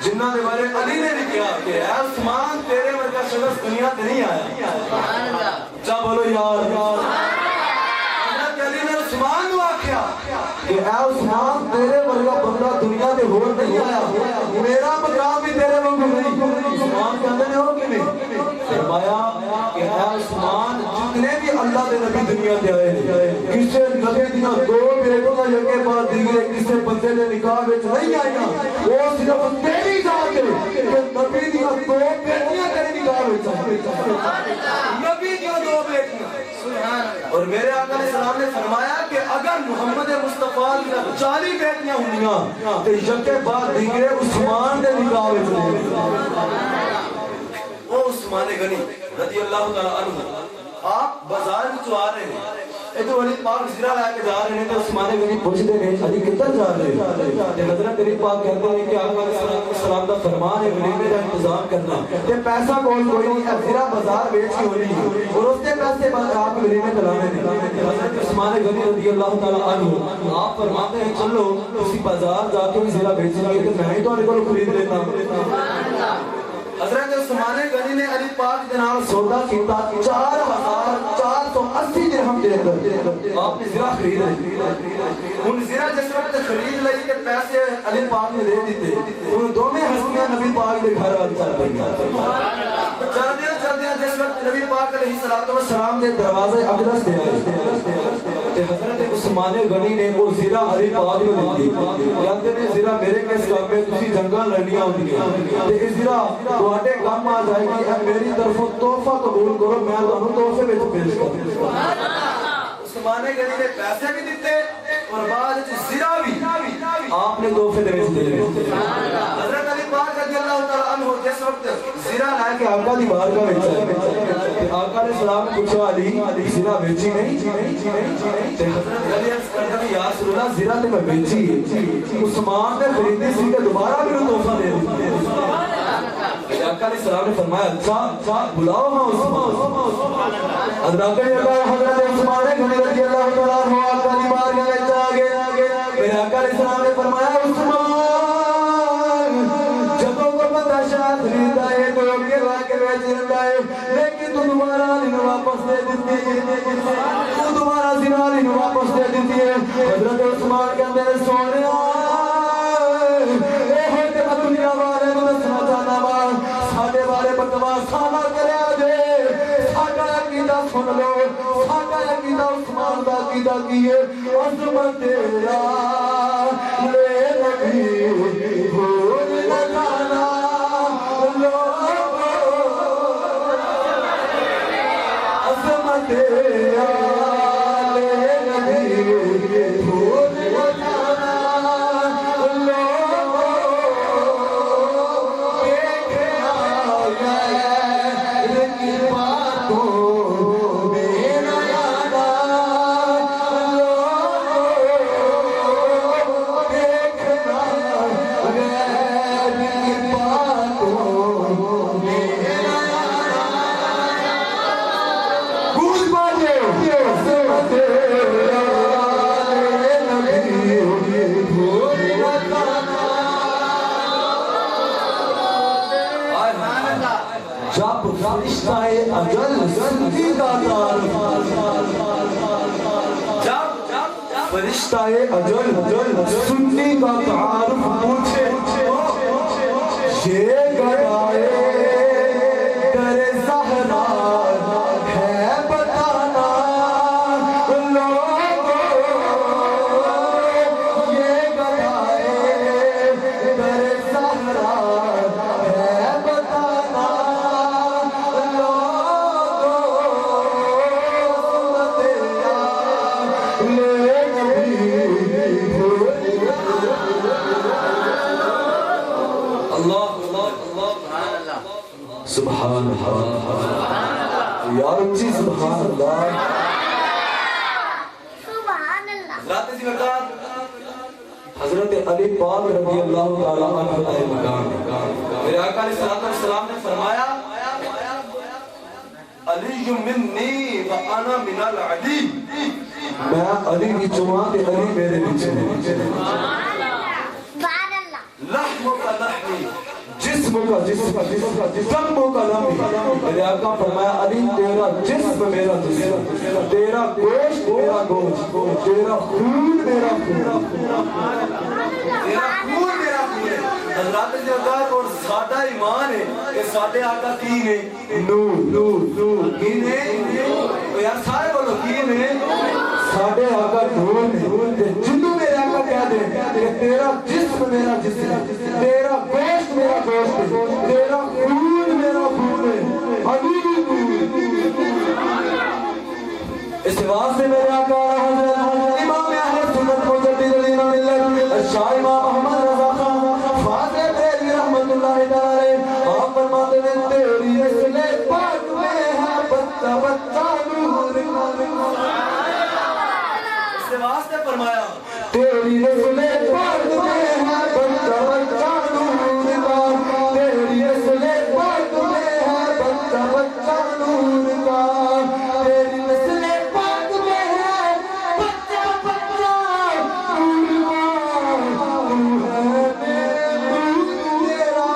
جنہاں نے بارے علی نے بھی کہا کہ اے عثمان تیرے ورگا شخص دنیا تے نہیں آیا جا بولو یار حضرت علی نے عثمان کو آکھیا کہ اے عثمان تیرے ورگا بندہ دنیا تے ہور نہیں آیا کہ اے عثمان جتنے بھی اللہ دے نبی دنیا تے آئے کسے نبی دیاں دو بیٹوں دا یکے بعد دیگرے کسے بندے دے نکاح وچ نہیں آئیاں وہ صرف تیری ذات ہے کہ نبی دیاں دو بیٹیاں تیرے نکاح وچ نبی دیاں دو بیٹیاں اور میرے آقا علیہ السلام نے فرمایا کہ اگر محمد مصطفیٰ کی 40 بیٹیاں ہونیاں تو یکے بعد دیگرے عثمان دے نکاح وچ وہ عثمان غنی رضی اللہ تعالیٰ عنہ آپ بازار میں آ رہے ہیں ادھر علی پاک زرہ لے کے جا رہے ہیں تو عثمان غنی پوچھتے ہیں علی کدھر جا رہے ہیں تے حضرت علی پاک کہتے ہیں کہ آقا علیہ السلام کا فرمان ہے ولیمے کا انتظام کرنا تے پیسہ کوئی نہیں ہے زرہ بازار بیچ کی ہونی ہے اور اس کے پیسے بعد آپ ولیمے چلانے ہیں حضرت عثمان غنی رضی اللہ تعالیٰ عنہ آپ فرماتے ہیں چلو اسی بازار جا کے زرہ بیچیں گے تو میں ہی تو کو خرید لیتا ہوں حضرت عثمان غنی نے علی پاک جناب سودا کیتا 4480 درہم دے کر آپ نے زرہ خرید لی ان زرہ جس وقت خرید لئی کہ پیسے علی پاک نے دے دیتے ان دونوں ہستیاں نبی پاک کے گھر والے چل پئی چلدیاں جس وقت نبی پاک علیہ السلام دے دروازے اقدس دے آئے حضرت عثمان غنی نے وہ زرہ علی پاک کو دی کہتے ہیں زرہ میرے کس کام میں تسی جنگل لڑنیاں ہوندی ہیں تے اس زرہ تواڈے کام آ جائے گی اے میری طرفوں تحفہ قبول کرو میں تانوں تحفے وچ پیش کروں سبحان اللہ عثمان غنی نے پیسے بھی دیتے اور بعد وچ زرہ بھی آپ نے تحفے دے وچ دے حضرت علی پاک رضی اللہ تعالی عنہ جس وقت زرہ لے کے آقا دی بارگاہ وچ آئے آقا نے سلام پوچھا علی زرہ بیچی نہیں تے حضرت علی فرمایا یا رسول اللہ زرہ تے میں بیچی عثمان نے خریدی سی کہ دوبارہ بھی تحفہ دے دیا آقا علیہ السلام نے فرمایا اچھا بلاؤ ہاں عثمان حضرت عثمان غنی رضی اللہ تعالیٰ عنہ آقا دی بارگاہ وچ آ گئے میرے آقا علیہ السلام نے فرمایا عثمان جدوں کو پتہ شاہ خریدا ہے تو کے واقعے وچ رہندا ہے لیکن تو دوبارہ نہیں واپس دے دتی تو دوبارہ زنا نہیں واپس دے دتی ہے حضرت عثمان کہندے نے سونیا اے ہوئے تے دنیا والے نوں دسنا چاہنا وا ساڈے بارے بکواس نہ کریا جے ساڈا عقیدہ سن لو ساڈا عقیدہ عثمان دا عقیدہ کی ہے عظمت تیرا لے نبی بھول نہ جانا عظمت تیرا لے نبی بھول نہ جانا جب فرشتہ اجل سنگی کا تعارف جب فرشتہ اجل سنگی کا تعارف پوچھے یہ گدائے در زہرا ہے بتانا لوگوں یہ گدائے در زہرا ہے بتانا سبحان اللہ یا ربی سبحان اللہ سبحان اللہ ذات سی مقام حضرت علی پاک رضی اللہ تعالی عنہ کا مقام میرے آقا علیہ السلام نے فرمایا علی منی وانا من العلی میں علی کی چواں تے علی میرے پیچھے سبحان اللہ لحم کا لحمی جسم کا دم کا دم میرے آقا فرمایا علی تیرا جسم میرا جسم تیرا گوشت میرا گوشت تیرا خون میرا خون تیرا خون میرا خون حضرات جوکار اور سادہ ایمان ہے کہ سادے آقا کی ہے نور کی نے یار سارے بولو کی نے ساڈے آقا نور نے جنوں میرے آقا کہہ دے کہ تیرا جسم میرا جسم ہے تیرا گوشت میرا گوشت ہے تیرا خون میرا خون ہے حبیبی اس واسطے میرے آقا حضرت امام اہل سنت مجدد الامام ملت شاہ امام محمد رضا خان فاضل بریلوی رحمت اللہ تعالی آپ فرماتے ہیں تیری نسل پاک میں ہے بچہ بچہ نور اس واسطے فرمایا تیری نسل پاک میں ہے بچہ بچہ نور کا تیری نسل پاک میں ہے بچہ بچہ نور کا تیری نسل پاک میں ہے بچہ بچہ نور کا تو ہے نور تیرا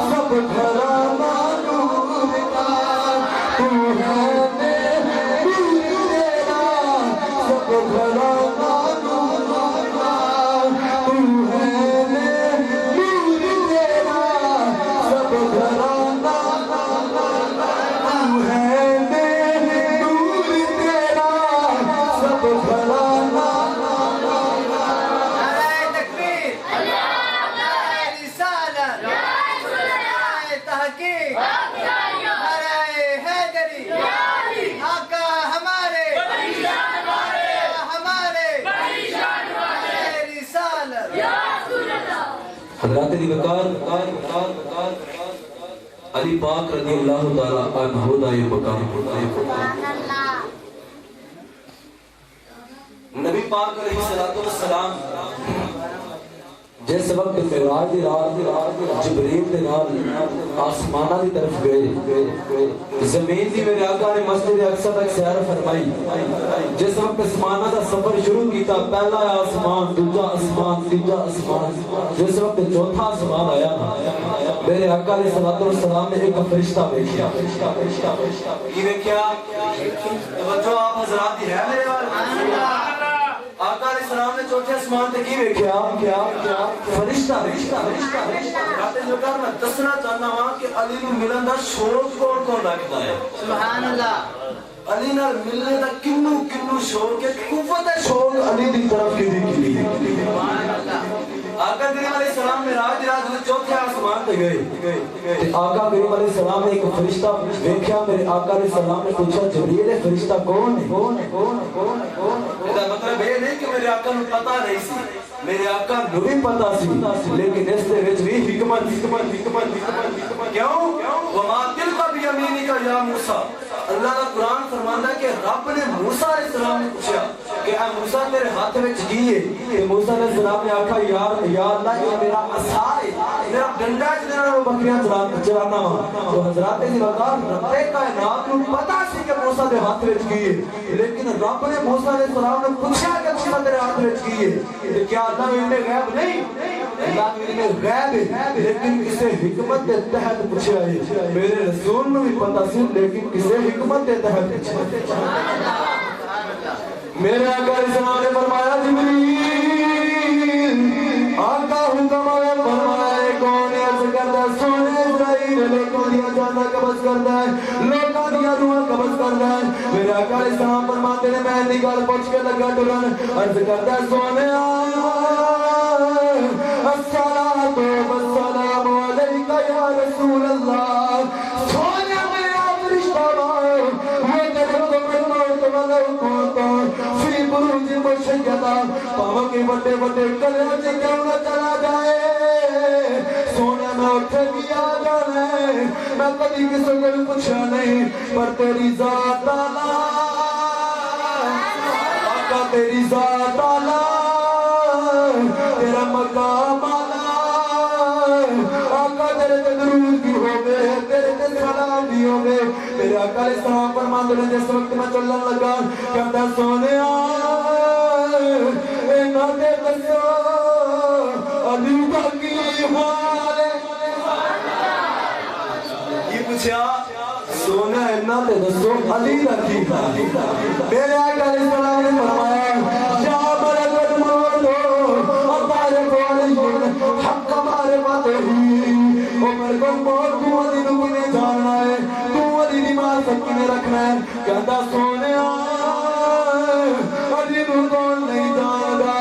سب گھرانہ نور کا تو ہے نور تیرا سب گھرانہ نور کا تو ہے نور تیرا سب گھرانہ تو ہے نور تیرا سب گھرانہ نعرہ تکبیر نعرہ رسالت نعرہ تحقیق نعرہ حیدری آقا ہمارے ہمارے نعرہ رسالت حضرات علی وقار علی پاک رضی اللہ تعالی عنہ دا یہ مقام نبی پاک علیہ السلام جس وقت معراج دی رات جبریل دے نال آسمانہ دی طرف گئے زمین دی میرے آقا نے مسجد اقصی تک سیر فرمائی جس وقت آسمانہ دا سفر شروع کیتا پہلا آسمان دوسرا آسمان تیسرا آسمان جس وقت چوتھا آسمان آیا میرے آقا علیہ السلام نے ایک فرشتہ دیکھا یہ دیکھا توجہ آپ حضرات دی ہے میرے والے آقا علیہ السلام نے چوتھے آسمان تے کی ویکھیا فرشتہ راتے جو کر میں دسنا چاہنا ہوں کہ علی نو ملن دا شوق کون کون رکھتا ہے سبحان اللہ علی نال ملنے دا کنو شوق ہے قوت شوق علی دی طرف کی سبحان اللہ آقا کریم علیہ السلام میں راج چوتھے آسمان تے گئے آقا کریم علیہ السلام نے ایک فرشتہ دیکھا میرے آقا علیہ السلام نے پوچھا جبریل فرشتہ کون ہے یہ مطلب یہ نہیں کہ میرے آقا کو پتہ نہیں سی میرے آقا کو بھی پتہ سی لیکن اس دے وچ بھی حکمت کیوں وما تلک بیمینک یا موسی اللہ کا قرآن فرماندا ہے کہ رب نے موسیٰ علیہ السلام نے پوچھا کہ اے موسیٰ تیرے ہاتھ وچ کی ہے کہ موسیٰ علیہ السلام نے آکھا یا اللہ یہ میرا عصا ہے میرا ڈنڈا جس نے وہ بکریاں چرانا ہوا تو حضرات جی وقار رب کائنات کو پتہ سی کہ موسیٰ دے ہاتھ وچ کی ہے لیکن رب نے موسیٰ علیہ السلام نے پوچھا کہ موسیٰ تیرے ہاتھ وچ کی ہے کیا اللہ علم غیب نہیں اللہ علم غیب ہے لیکن کسے حکمت کے تحت پوچھا ہے میرے رسول نے بھی پتہ سی لیکن کسے حکمت کے تحت پوچھا میرے آقا علیہ السلام نے فرمایا جبریل آقا حکم آیا فرمایا کون عرض کرتا سونے اسرائیل لوگوں دیا جانا قبض کرتا ہے لوگوں دیا دعا قبض کرتا ہے میرے آقا علیہ السلام فرماتے ہیں میں نگال پوچھ کے لگا ٹرن عرض کرتا ہے سونے السلام والسلام علیکہ یا رسول اللہ سونے میں آپ رشتہ بھائی وہ تجھے موت والا ہوتا فی بروج مشیدہ پاوہ کے بڑے بڑے کلیوں سے کیوں نہ چلا جائے سونے میں اٹھے گیا جانے میں کبھی کسی کو پوچھا نہیں پر تیری ذات آلہ آقا تیری ذات آلہ تیرا مقام آلہ آقا تیرے تے درود بھی ہوگے تیرے تے سلام بھی ہوگے میرے آقا علیہ السلام فرماتے ہیں جس وقت میں چلن لگا کہتا سونے اینا دے دسو علی کا کی حال یہ پوچھا سونا اینا دے دسو علی کا کی حال میرے آقا علیہ السلام نے فرمایا یا برکت موتو ابارک علیہ حق ہمارے باتیں ہی عمر کو موت تو علی کو نہیں جاننا ہے تو علی نہیں مار سکتی کیویں رکھنا ہے کہندا سونیا علی نوں کون نہیں جاندا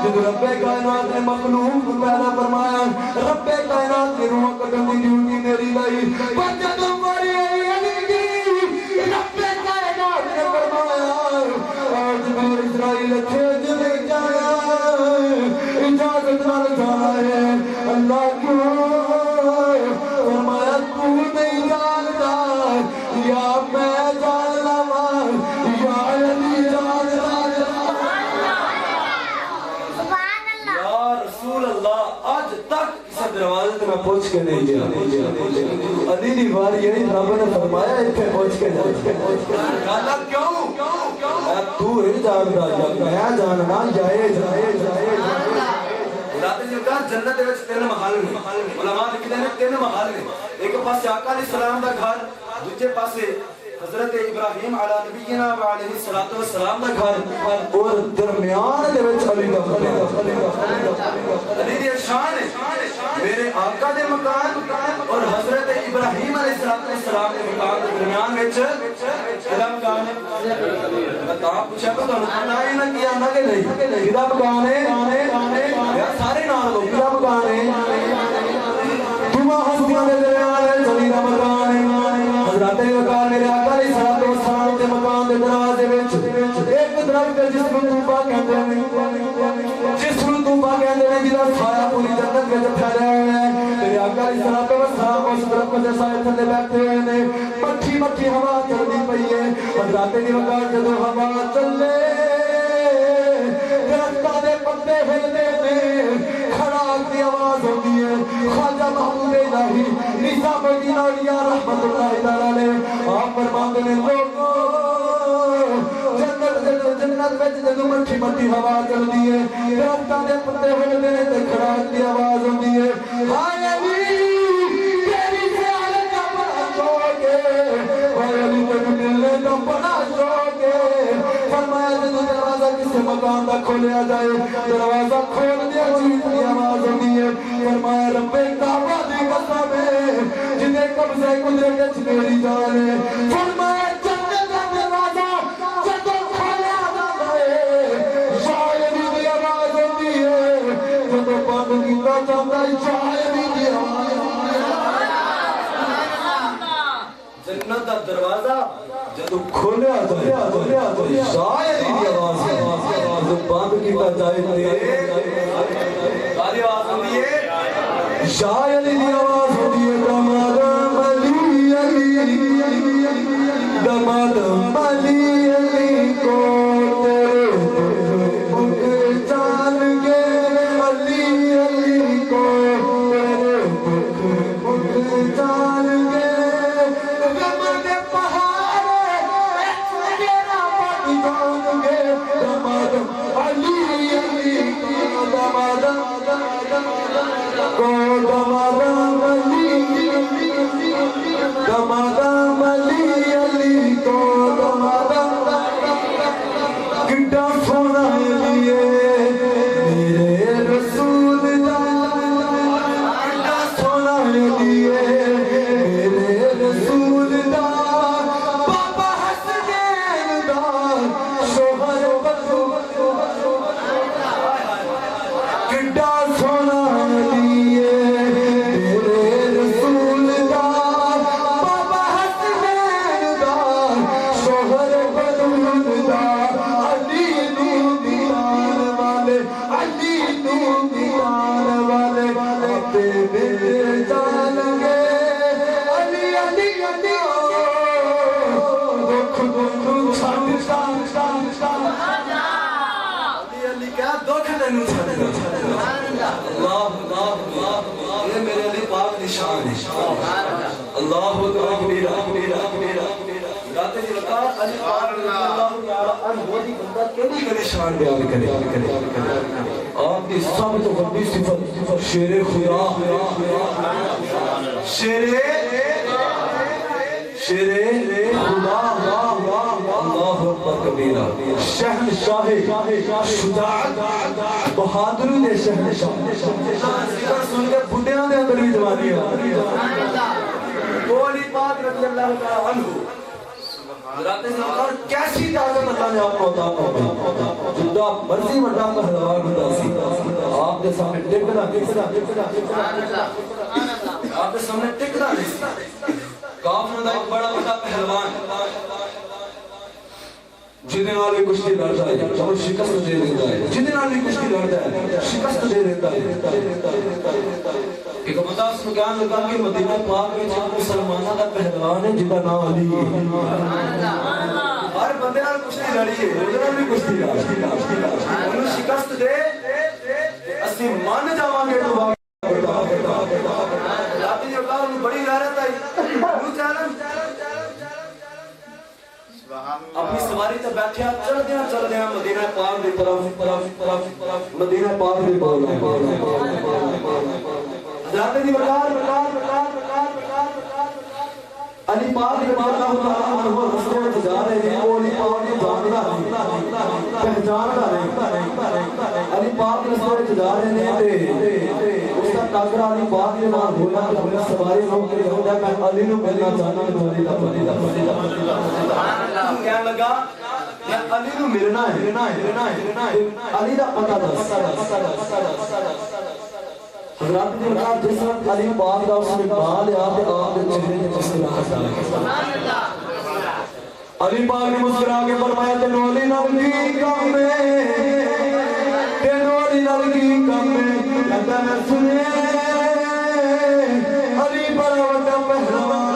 جب رب کائنات نے مخلوق کو پیدا فرمایا رب کائنات نے روح قدم دی ڈیوٹی میری لائی پر جب مری علی دی رب کائنات نے فرمایا اور جبریل اسرائیل کھیج لے جایا اجازت نال جانا ہے اللہ کیوں فرمایا تو نہیں جانتا یا میں جان لواں یا علی جان یا رسول اللہ آج تک کسی دروازے تے میں پہنچ کے نہیں گیا علی دی واری یہی رب نے فرمایا اتنے پہنچ کے جا کیوں تو ہی جانتا یا میں جاننا جائے جنت دے وچ تین محل نے علماء لکھدے نے تین محل نے ایک پاسے آقا علیہ السلام دا گھر دوسرے پاسے حضرت ابراہیم علی نبینا و علیہ الصلوۃ والسلام دا گھر اور درمیان دے وچ علی دا علی دی شان ہے میرے آقا دے مکان اور حضرت ابراہیم علیہ السلام دے مکان دے درمیان وچ کدا مکان ہے بتا پوچھا تو پتہ ہی نہ کیا نہ کہ نہیں کدا مکان ہے یار سارے نال لو کدا مکان ہے تما ہستیاں دے درمیان ہے علی دا مکان ہے حضرت مکان میرے آقا علیہ الصلوۃ والسلام دے مکان دے دروازے وچ ایک درخت جس کو طوبہ کہندے ہیں جس کو طوبہ کہندے ہیں جدا سایہ پوری جنت وچ پھیلیا ہوا ہے میرے آقا علیہ الصلوۃ والسلام اس درخت دے سایہ تھلے بیٹھے ہوئے نے مٹھی مٹھی ہوا چلدی پئی ہے حضرت دی وقار جدوں ہوا چلے درختاں دے پتے ہلدے نے کھڑاک دی آواز ہوندی ہے خواجہ محمود الہی نظام الدین اولیاء رحمت اللہ علیہ آپ فرماندے نے لوگوں جنت وچ جدوں مٹھی مٹھی ہوا چلدی ہے درختاں دے پتے ہلدے نے تے کھڑاک دی آواز ہوندی ہے ہائے علی تیری زیارت دا بڑا شوق ہے ہائے علی تیرے ملنے دا بڑا شوق ہے فرمایا جدوں دروازہ کسی مکان دا کھولیا جائے دروازہ کھول دیا چیز دی آواز ہوندی ہے فرمایا رب کعبہ دی قسم ہے جنے قبضہ قدرت وچ میری جان ہے فرمایا جنت دا دروازہ جدوں کھولیا جاتا ہے شاید دی آواز ہوندی ہے جدوں بند کیتا جاتا ہے شاید دی آواز جنت دا دروازہ جدوں کھولیا جائے شاید دی آواز بند کیتا جائے ساری آواز ہوندی ہے شاید دی آواز ہوندی ہے دمادم علی علی دمادم علی علی کو تیرے دکھ جان گے علی علی کو تیرے دکھ جان گے غم کے پہاڑ تیرا پانی جان گے دمادم علی علی دمادم کو دمادم علی دمادم علی علی کو دمادم کڈا سونا لیے میرے رسول دا کڈا سونا لیے میرے رسول دا بابا حسنین دا شوہر بدو کڈا سونا لیے میرے رسول دا بابا حسنین دا شوہر بدو دا علی نو دیان والے علی نو دیان والے تیرے جان گے علی علی علی دکھ دکھ چھٹ علی علی کیا دکھ تینوں چھٹ اللہ یہ میرے علی پاک نشان ہے اللہ اکبر رات دی وقار علی پاک رضی اللہ تعالی عنہ دی بندہ کیڑی کیڑی شان بیان کرے آپ کی سب تو بڑی صفت شیر خدا شیر خدا اللہ اکبر کبیرہ شہنشاہ شجاعت بہادری دے شہنشاہ سن کے بڈیاں دے اندر بھی جوانی ہے علی پاک رضی اللہ تعالی عنہ حضرات سرکار کیسی طاقت اللہ نے آپ کو عطا فرمائی جدا مرضی بڑا پہلوان ہوتا سی آپ کے سامنے ٹکنا آپ کے سامنے ٹکنا نہیں کافر دا ایک بڑا بڑا پہلوان جنہیں نال بھی کشتی لڑتا ہے اور شکست دے دیتا ہے جنہیں نال بھی کشتی لڑتا ہے شکست دے دیتا ہے ایک بندہ اس میں کہاں لگا کہ مدینہ پاک میں مسلمانہ کا پہلوان ہے جنہ نام علی ہے ہر بندے نال کشتی لڑی ہے جنہیں نال بھی کشتی لڑی انہوں شکست دے اسی مان جاواں گے تو لاتی جو کہا انہوں بڑی غیرت آئی انہوں چیلنج اپنی سواری تے بیٹھیا چل دیا مدینہ پاک دی طرف مدینہ پاک دی طرف حضرات دی وقار علی پاک دی بات اللہ عنہ رستے میں جا رہے ہیں وہ علی پاک نے جانتا نہیں پہچانتا نہیں علی پاک رستے میں جا رہے ہیں اس کا ٹاکرا علی پاک نے ماں بولا کہ اپنے سواری روک کے ہوتا ہے میں علی نو ملنا چاہنا ہوں کہنے لگا میں علی نو ملنا ہے علی دا پتہ دس حضرات نے کہا جس وقت علی پاک دا اس نے بال یا تے آپ دے چہرے تے مسکراہٹ آ گئی علی پاک نے مسکرا کے فرمایا تے علی نال کی کم ہے تے علی نال کی کم ہے کہتا میں سنے علی بڑا بڑا پہلوان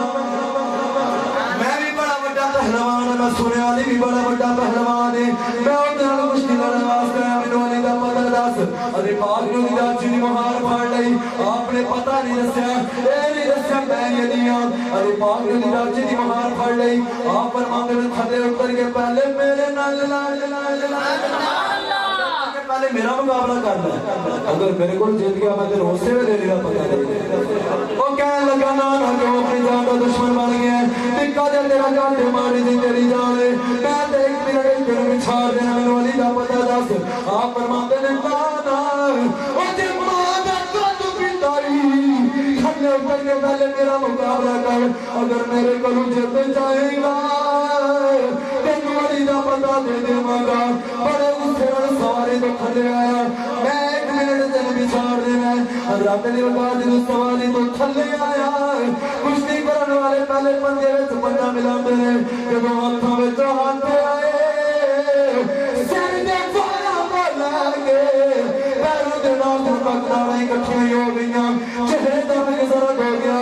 میں بھی بڑا بڑا پہلوان میں سنے علی بھی بڑا بڑا پہلوان ہے میں اودے نال کشتی لڑن واسطے مینوں علی دا پتہ دس علی پاک نے دی چاچی دی مہار پھڑ لئی آپ نے پتہ نہیں دسیا اے نہیں دسیا میں نہیں ہوں علی پاک نے دی چاچی دی مہار پھڑ لئی آپ فرماتے ہیں تھلے اتر کے پہلے میرے نال پہلے میرا مقابلہ کرنا ہے اگر میرے کو جیت گیا میں تیرے حصے میں لے لیا پتہ نہیں وہ کہنے لگا نا کہ وہ اپنی جان کا دشمن بن گیا ہے ٹکا دے تیرا جان دے ماری دی تیری جان ہے میں تے ایک منٹ تیرے میں چھاڑ دینا میں علی دا پتہ دس آپ فرماتے ہیں نا او تے ماں دا دودھ پینداری کھنے اوپر کے پہلے میرا مقابلہ کر اگر میرے کو جیت جائے گا تینوں علی دا پتہ دے دے مانگا بڑے غصے نال سواری تو کھلے آیا میں ایک منٹ تیرے بھی چھاڑ دینا رب نے بتا دی سواری تو کھلے آیا کشتی کرن والے پہلے پنجے وچ پنجا ملاندے نے جدوں ہاتھاں وچ ہاتھ آئے سر دے والا بولا کے پیروں دے نال پکڑاں اکٹھیاں ہو گئیاں چہرے تے بزرگ ہو گیا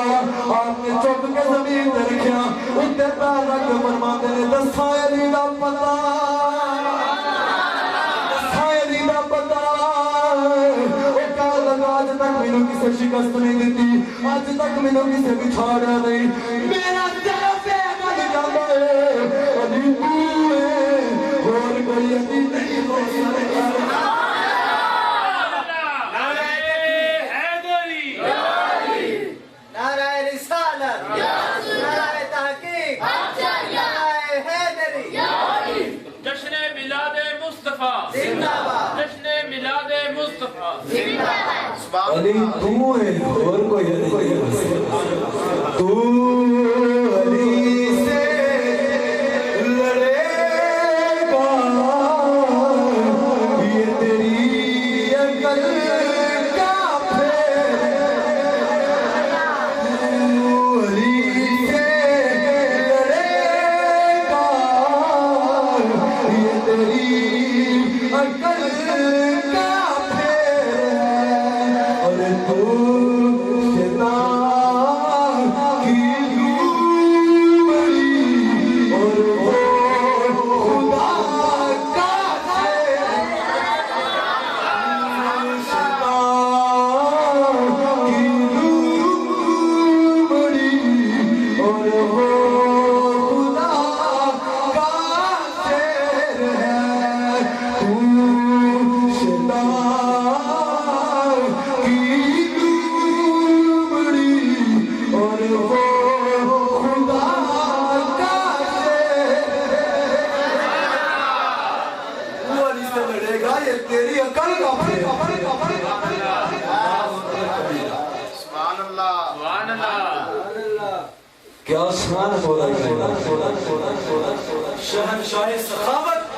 آپ نے چپ کے زمین تے رکھیا اُتے پیر رکھ کے فرماتے نے دساں علی دا پتہ آج تک میں کسی شکست نہیں دیتی آج تک میں کسی بھی چھاڑا نہیں میرا دل پہ گل جاتا ہے علی تو ہے اور کوئی علی نہیں ہو سکتا نعرہ حیدری نعرہ رسالت نعرہ تحقیق نعرہ حیدری جشن میلاد مصطفیٰ زندہ باد جشن میلاد مصطفیٰ زندہ باد علی تو ہے اور کوئی علی تو علی سے لڑے گا یہ تیری عقل کا پھیر تو علی سے لڑے گا یہ تیری عقل کا کیا شان ہو رہا ہے شہنشاہ سخاوت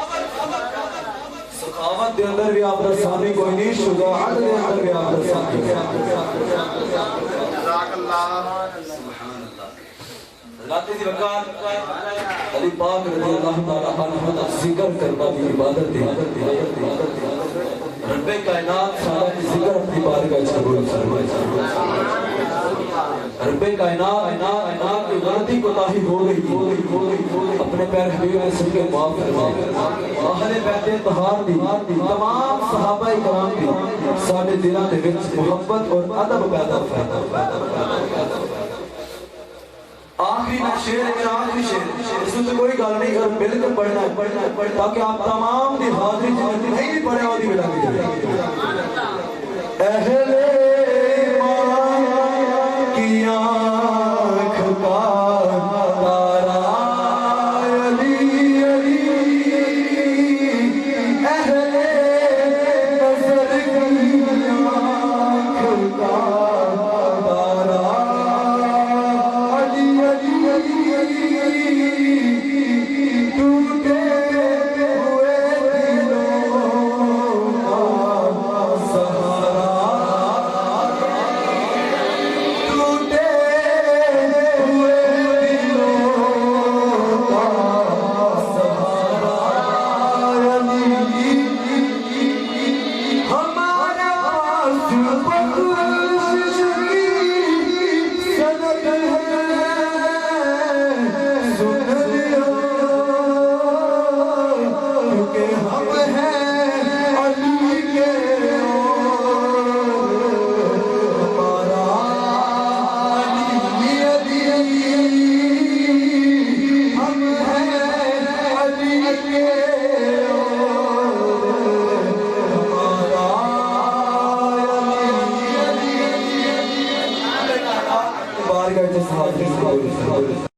سخاوت دے اندر بھی آپ دا سامی کوئی نہیں شجاعت دے اندر بھی آپ دا سامی جزاک اللہ لاتے دی وقات علی پاک رضی اللہ تعالیٰ عنہ دا ذکر کرنا بھی عبادت ہے رب کائنات سارا کی ذکر اپنی بارگاہ قبول فرمائے رب کائنات کی غلطی کو تاہی ہو گئی اپنے پیر حبیب نے سن کے معاف فرمائے اہل بیت طہار دی تمام صحابہ کرام دی ساڑھے دلوں دے وچ محبت اور ادب پیدا آخری شعر ہے میرا آخری شعر اس میں کوئی گل نہیں کر مل کر پڑھنا ہے تاکہ آپ تمام دی حاضری جنہیں نہیں بھی پڑھے ہوتی ملا کے جائے اہل ماں کی آنکھ کا تارا علی علی اہل نظر کی آنکھ کا